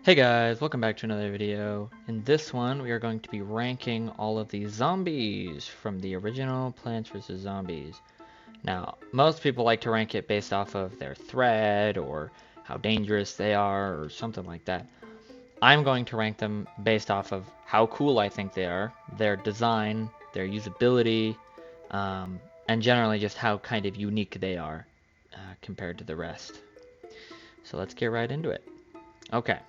Hey guys, welcome back to another video. In this one, we are going to be ranking all of the zombies from the original Plants vs. Zombies. Now, most people like to rank it based off of their threat or how dangerous they are or something like that. I'm going to rank them based off of how cool I think they are, their design, their usability, and generally just how kind of unique they are compared to the rest. So let's get right into it. Okay.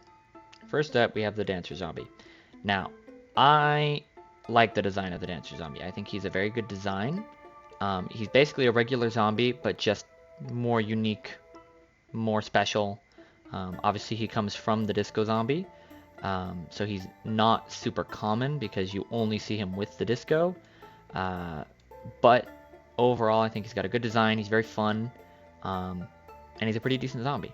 First up, we have the Dancer Zombie. Now, I like the design of the Dancer Zombie. I think he's a very good design. He's basically a regular zombie, but just more unique, more special. Obviously, he comes from the Disco Zombie, so he's not super common because you only see him with the Disco. But overall, I think he's got a good design. He's very fun, and he's a pretty decent zombie.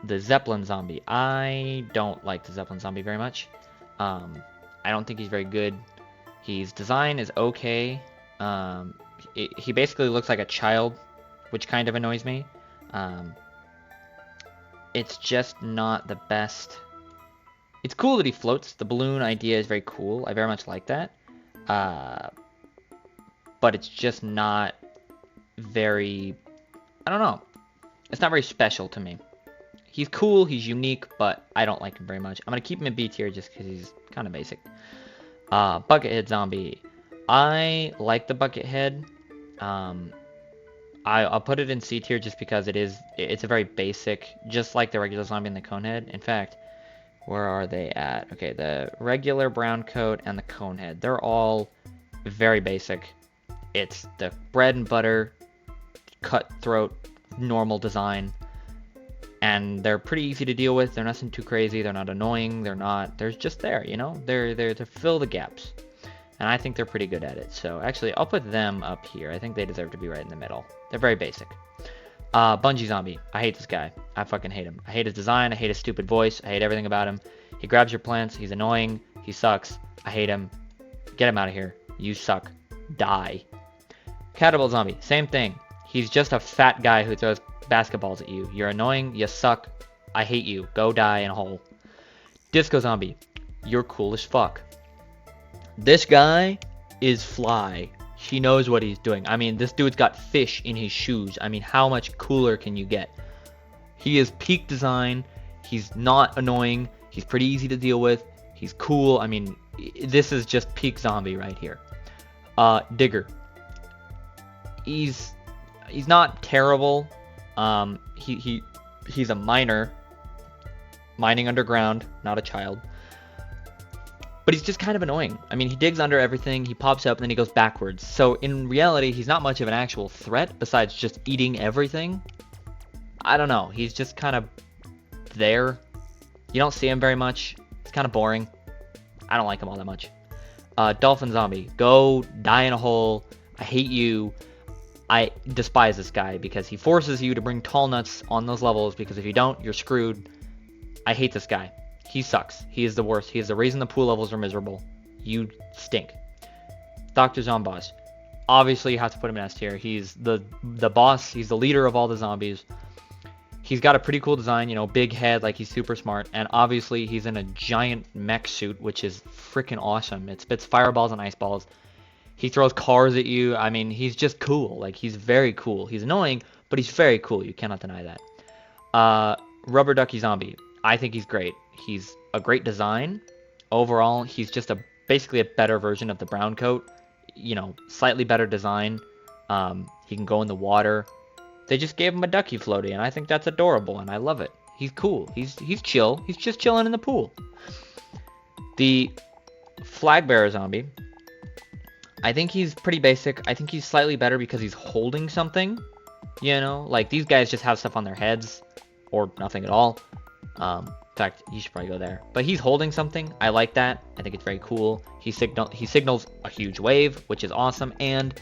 The Zeppelin Zombie. I don't like the Zeppelin Zombie very much. I don't think he's very good. His design is okay. He basically looks like a child, which kind of annoys me. It's just not the best. It's cool that he floats. The balloon idea is very cool. I very much like that. But it's just not very... I don't know. It's not very special to me. He's cool, he's unique, but I don't like him very much. I'm going to keep him in B tier just because he's kind of basic. Buckethead Zombie. I like the Buckethead. I'll put it in C tier just because it's a very basic, just like the regular zombie and the Conehead. In fact, where are they at? Okay, the regular brown coat and the Conehead. They're all very basic. It's the bread and butter, cutthroat, normal design. And they're pretty easy to deal with. They're nothing too crazy. They're not annoying. They're just there, you know? They're there to fill the gaps. And I think they're pretty good at it. So actually, I'll put them up here. I think they deserve to be right in the middle. They're very basic. Bungee Zombie. I hate this guy. I fucking hate him. I hate his design. I hate his stupid voice. I hate everything about him. He grabs your plants. He's annoying. He sucks. I hate him. Get him out of here. You suck. Die. Catapult Zombie. Same thing. He's just a fat guy who throws basketballs at you. You're annoying. You suck. I hate you. Go die in a hole. Disco Zombie. You're cool as fuck. This guy is fly. He knows what he's doing. I mean, this dude's got fish in his shoes. I mean, how much cooler can you get? He is peak design. He's not annoying. He's pretty easy to deal with. He's cool. I mean, this is just peak zombie right here. Digger. He's not terrible. He's a miner, mining underground, not a child. But he's just kind of annoying. I mean, he digs under everything, he pops up, and then he goes backwards. So in reality, he's not much of an actual threat besides just eating everything. I don't know. He's just kind of there. You don't see him very much. It's kind of boring. I don't like him all that much. Dolphin Zombie. Go die in a hole. I hate you. I despise this guy because he forces you to bring tall nuts on those levels because if you don't, you're screwed. I hate this guy. He sucks. He is the worst. He is the reason the pool levels are miserable. You stink. Dr. Zomboss. Obviously, you have to put him in S tier. He's the boss. He's the leader of all the zombies. He's got a pretty cool design, you know, big head, like he's super smart. And obviously, he's in a giant mech suit, which is freaking awesome. It spits fireballs and ice balls. He throws cars at you. I mean, he's just cool. Like, he's very cool. He's annoying, but he's very cool. You cannot deny that. Rubber Ducky Zombie. I think he's great. He's a great design. Overall, he's just basically a better version of the brown coat. You know, slightly better design. He can go in the water. They just gave him a ducky floaty, and I think that's adorable, and I love it. He's cool. He's chill. He's just chilling in the pool. The Flag Bearer Zombie. I think he's pretty basic. I think he's slightly better because he's holding something. You know, like these guys just have stuff on their heads or nothing at all. In fact, you should probably go there. But he's holding something. I like that. I think it's very cool. He signals a huge wave, which is awesome. And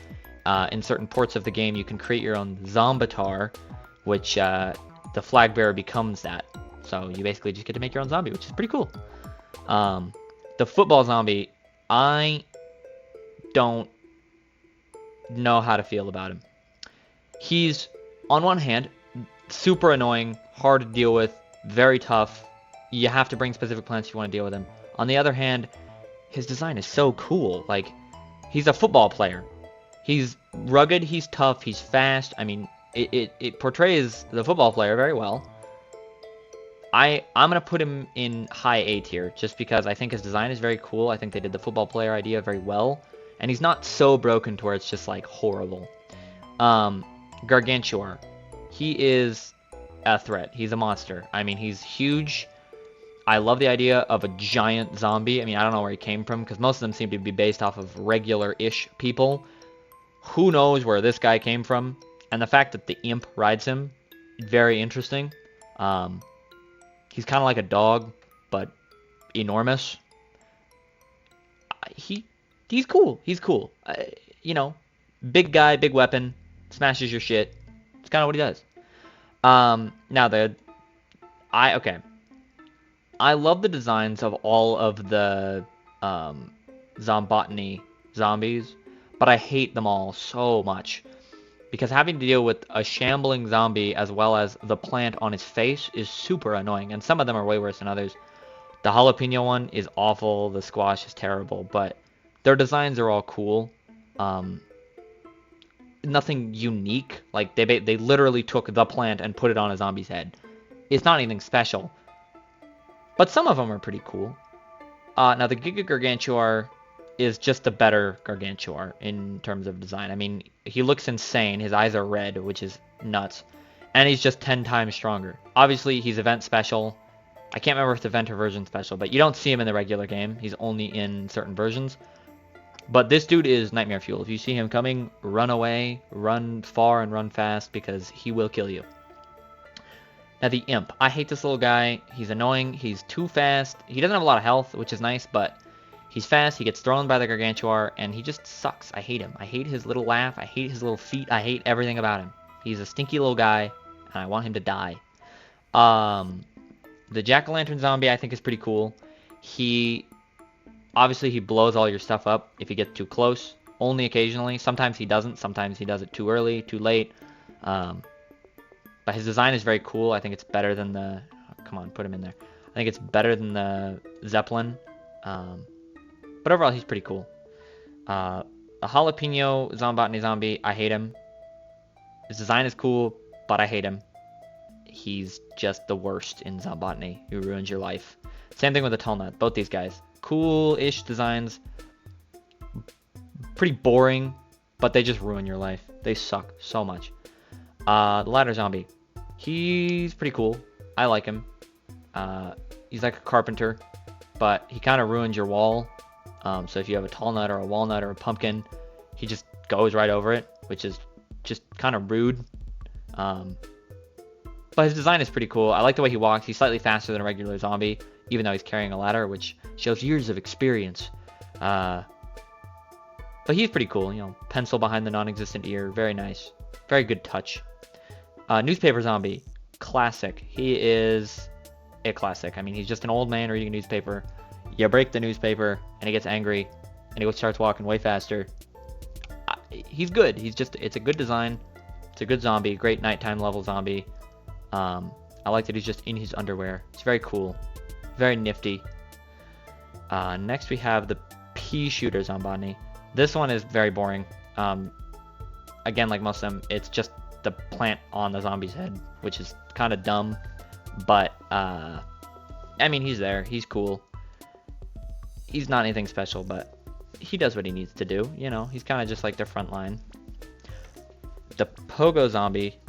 in certain ports of the game, you can create your own zombatar, which the flag bearer becomes that. So you basically just get to make your own zombie, which is pretty cool. The football zombie, I don't know how to feel about him. He's, on one hand, super annoying, hard to deal with, very tough, you have to bring specific plants if you want to deal with him. On the other hand, his design is so cool. Like, he's a football player. He's rugged, he's tough, he's fast. I mean, it portrays the football player very well. I'm going to put him in high A tier just because I think his design is very cool. I think they did the football player idea very well. And he's not so broken to where it's just, like, horrible. Gargantuar. He is a threat. He's a monster. I mean, he's huge. I love the idea of a giant zombie. I mean, I don't know where he came from because most of them seem to be based off of regular-ish people. Who knows where this guy came from? And the fact that the imp rides him, very interesting. He's kind of like a dog, but enormous. He's cool. He's cool. You know, big guy, big weapon, smashes your shit. It's kind of what he does. Now okay. I love the designs of all of the Zombotany zombies, but I hate them all so much. Because having to deal with a shambling zombie as well as the plant on his face is super annoying. And some of them are way worse than others. The jalapeno one is awful. The squash is terrible. But their designs are all cool. Nothing unique. Like, they literally took the plant and put it on a zombie's head. It's not anything special. But some of them are pretty cool. Now, the Giga Gargantuar is just a better Gargantuar in terms of design. I mean, he looks insane. His eyes are red, which is nuts. And he's just 10 times stronger. Obviously, he's event special. I can't remember if it's event or version special, but you don't see him in the regular game. He's only in certain versions. But this dude is nightmare fuel. If you see him coming, run away, run far and run fast, because he will kill you. Now, the Imp. I hate this little guy. He's annoying. He's too fast. He doesn't have a lot of health, which is nice, but he's fast. He gets thrown by the Gargantuar, and he just sucks. I hate him. I hate his little laugh. I hate his little feet. I hate everything about him. He's a stinky little guy, and I want him to die. The Jack-o'-lantern zombie I think is pretty cool. Obviously, he blows all your stuff up if you get too close. Only occasionally. Sometimes he doesn't. Sometimes he does it too early, too late. But his design is very cool. I think it's better than the... Oh, come on, put him in there. I think it's better than the Zeppelin. But overall, he's pretty cool. The Jalapeno Zombotany zombie, I hate him. His design is cool, but I hate him. He's just the worst in Zombotany. He ruins your life. Same thing with the Tullnut. Both these guys. Cool-ish designs. Pretty boring, but they just ruin your life. They suck so much. The ladder zombie. He's pretty cool. I like him. He's like a carpenter, but he kind of ruins your wall. So if you have a tall nut or a walnut or a pumpkin, he just goes right over it, which is just kind of rude. But his design is pretty cool. I like the way he walks. He's slightly faster than a regular zombie, even though he's carrying a ladder, which shows years of experience. But he's pretty cool. You know, pencil behind the non-existent ear. Very nice. Very good touch. Newspaper zombie. Classic. He is a classic. I mean, he's just an old man reading a newspaper. You break the newspaper, and he gets angry, and he starts walking way faster. He's good. It's a good design. It's a good zombie. Great nighttime level zombie. I like that he's just in his underwear. It's very cool. Very nifty. Next we have the pea shooter Zombotany. This one is very boring. Again, like most of them, it's just the plant on the zombie's head, which is kind of dumb. But, I mean, he's there. He's cool. He's not anything special, but he does what he needs to do. You know, he's kind of just like their front line. The Pogo Zombie,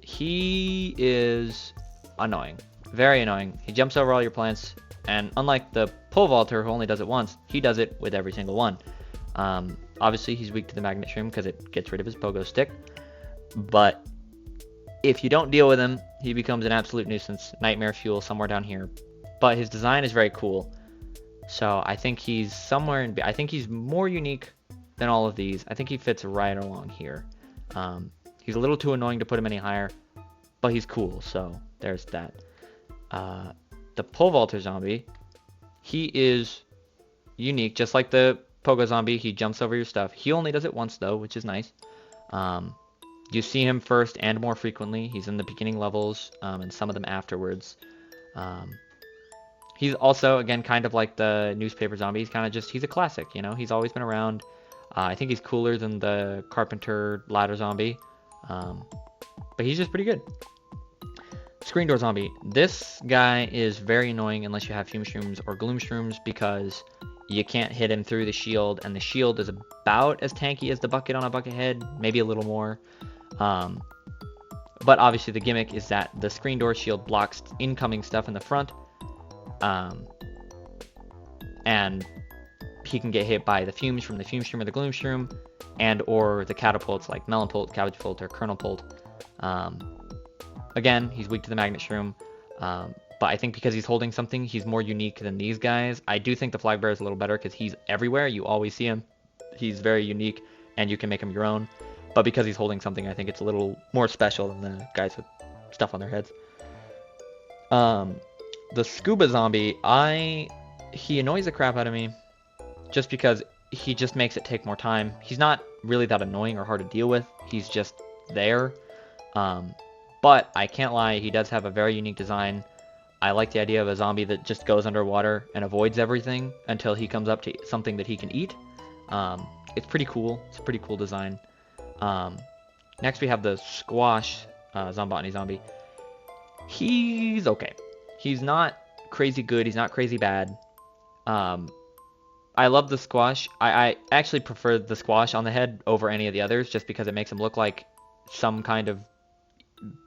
he is annoying. Very annoying. He jumps over all your plants, and unlike the Pole Vaulter, who only does it once, he does it with every single one. Obviously, he's weak to the Magnet Shroom because it gets rid of his Pogo Stick. But if you don't deal with him, he becomes an absolute nuisance. Nightmare fuel somewhere down here. But his design is very cool. So I think he's somewhere in... I think he's more unique than all of these. I think he fits right along here. He's a little too annoying to put him any higher, but he's cool, so there's that. The Pole Vaulter Zombie, he is unique, just like the Pogo Zombie. He jumps over your stuff. He only does it once, though, which is nice. You see him first and more frequently. He's in the beginning levels, and some of them afterwards. He's also, again, kind of like the newspaper zombie. He's kind of just, he's a classic, you know? He's always been around. I think he's cooler than the carpenter ladder zombie. But he's just pretty good. Screen door zombie. This guy is very annoying unless you have fume shrooms or gloom shrooms, because you can't hit him through the shield, and the shield is about as tanky as the bucket on a bucket head, maybe a little more. But obviously the gimmick is that the screen door shield blocks incoming stuff in the front, and he can get hit by the fumes from the fume shroom or the gloom shroom, and or the catapults like melon pult, cabbage pult, or kernel pult. Again, he's weak to the magnet shroom, but I think because he's holding something, he's more unique than these guys. I do think the flag bearer is a little better because he's everywhere. You always see him. He's very unique, and you can make him your own. But because he's holding something, I think it's a little more special than the guys with stuff on their heads. The scuba zombie, he annoys the crap out of me just because he just makes it take more time. He's not really that annoying or hard to deal with. He's just there. But I can't lie, he does have a very unique design. I like the idea of a zombie that just goes underwater and avoids everything until he comes up to something that he can eat. It's pretty cool. It's a pretty cool design. Next we have the squash Zombotany zombie. He's okay. He's not crazy good. He's not crazy bad. I love the squash. I actually prefer the squash on the head over any of the others just because it makes him look like some kind of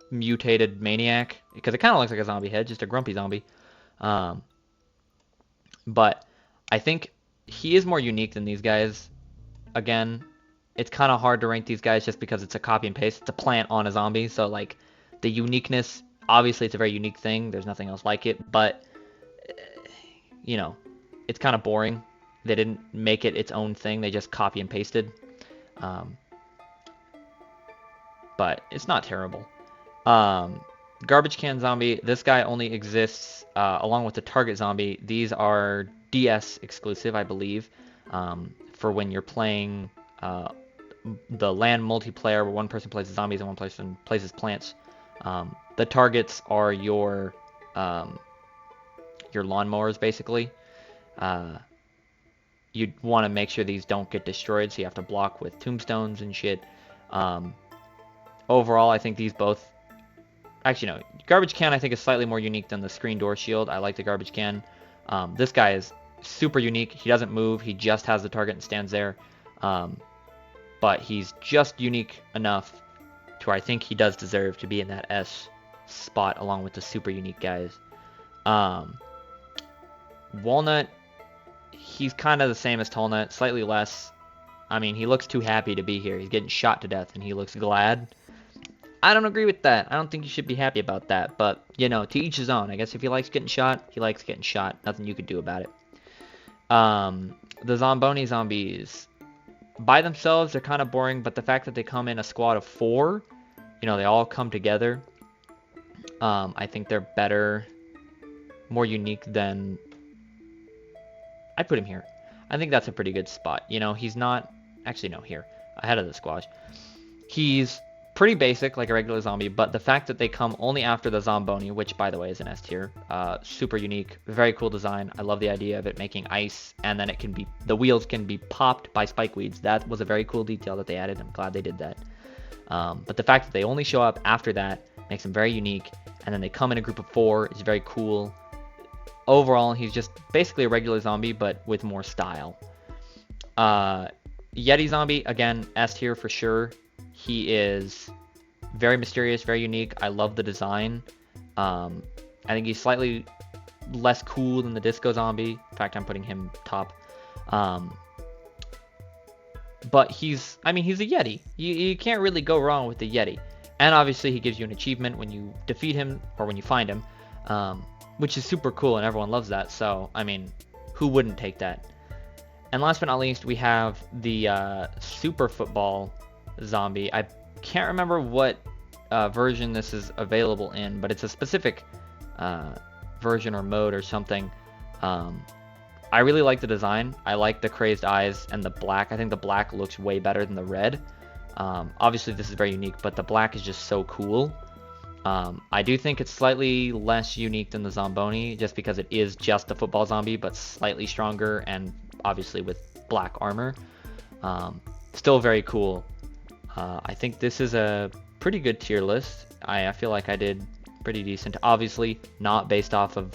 mutated maniac, because it kind of looks like a zombie head, just a grumpy zombie. But I think he is more unique than these guys. Again, it's kind of hard to rank these guys just because it's a copy and paste. It's a plant on a zombie, so like the uniqueness, obviously it's a very unique thing. There's nothing else like it, but you know, it's kind of boring. They didn't make it its own thing. They just copy and pasted. But it's not terrible. Garbage can zombie. This guy only exists along with the target zombie. These are DS exclusive, I believe, for when you're playing the LAN multiplayer where one person plays zombies and one person plays as plants. The targets are your lawnmowers, basically. You want to make sure these don't get destroyed, so you have to block with tombstones and shit. Overall, I think these both... Actually, no. Garbage can, I think, is slightly more unique than the screen door shield. I like the garbage can. This guy is super unique. He doesn't move. He just has the target and stands there. But he's just unique enough to where I think he does deserve to be in that S spot along with the super unique guys. Walnut, he's kind of the same as Tallnut, slightly less. I mean, he looks too happy to be here. He's getting shot to death and he looks glad. I don't agree with that. I don't think you should be happy about that. But, you know, to each his own. I guess if he likes getting shot, he likes getting shot. Nothing you could do about it. The Zomboni zombies. By themselves, they're kind of boring. But the fact that they come in a squad of 4, you know, they all come together. I think they're better, more unique than... I'd put him here. I think that's a pretty good spot. You know, he's not... Actually, no, here. Ahead of the squash. He's pretty basic, like a regular zombie, but the fact that they come only after the Zomboni, which, by the way, is an S tier, super unique, very cool design. I love the idea of it making ice, and then it can be... The wheels can be popped by spike weeds. That was a very cool detail that they added. I'm glad they did that. But the fact that they only show up after that makes them very unique, and then they come in a group of 4 is very cool. Overall, he's just basically a regular zombie, but with more style. Yeti zombie, again, S tier for sure. He is very mysterious, very unique. I love the design. I think he's slightly less cool than the disco zombie. In fact, I'm putting him top. But he's a Yeti. You can't really go wrong with the Yeti. And obviously, he gives you an achievement when you defeat him or when you find him. Which is super cool and everyone loves that, so, I mean, who wouldn't take that? And last but not least, we have the Super Football Zombie. I can't remember what version this is available in, but it's a specific version or mode or something. I really like the design. I like the crazed eyes and the black. I think the black looks way better than the red. Obviously, this is very unique, but the black is just so cool. I do think it's slightly less unique than the Zomboni, just because it is just a football zombie, but slightly stronger and obviously with black armor. Still very cool. I think this is a pretty good tier list. I feel like I did pretty decent. Obviously, not based off of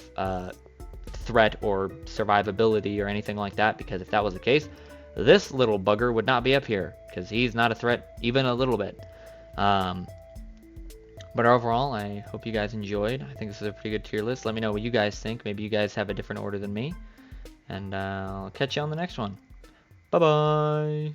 threat or survivability or anything like that, because if that was the case, this little bugger would not be up here, because he's not a threat even a little bit. But overall, I hope you guys enjoyed. I think this is a pretty good tier list. Let me know what you guys think. Maybe you guys have a different order than me. And I'll catch you on the next one. Bye-bye.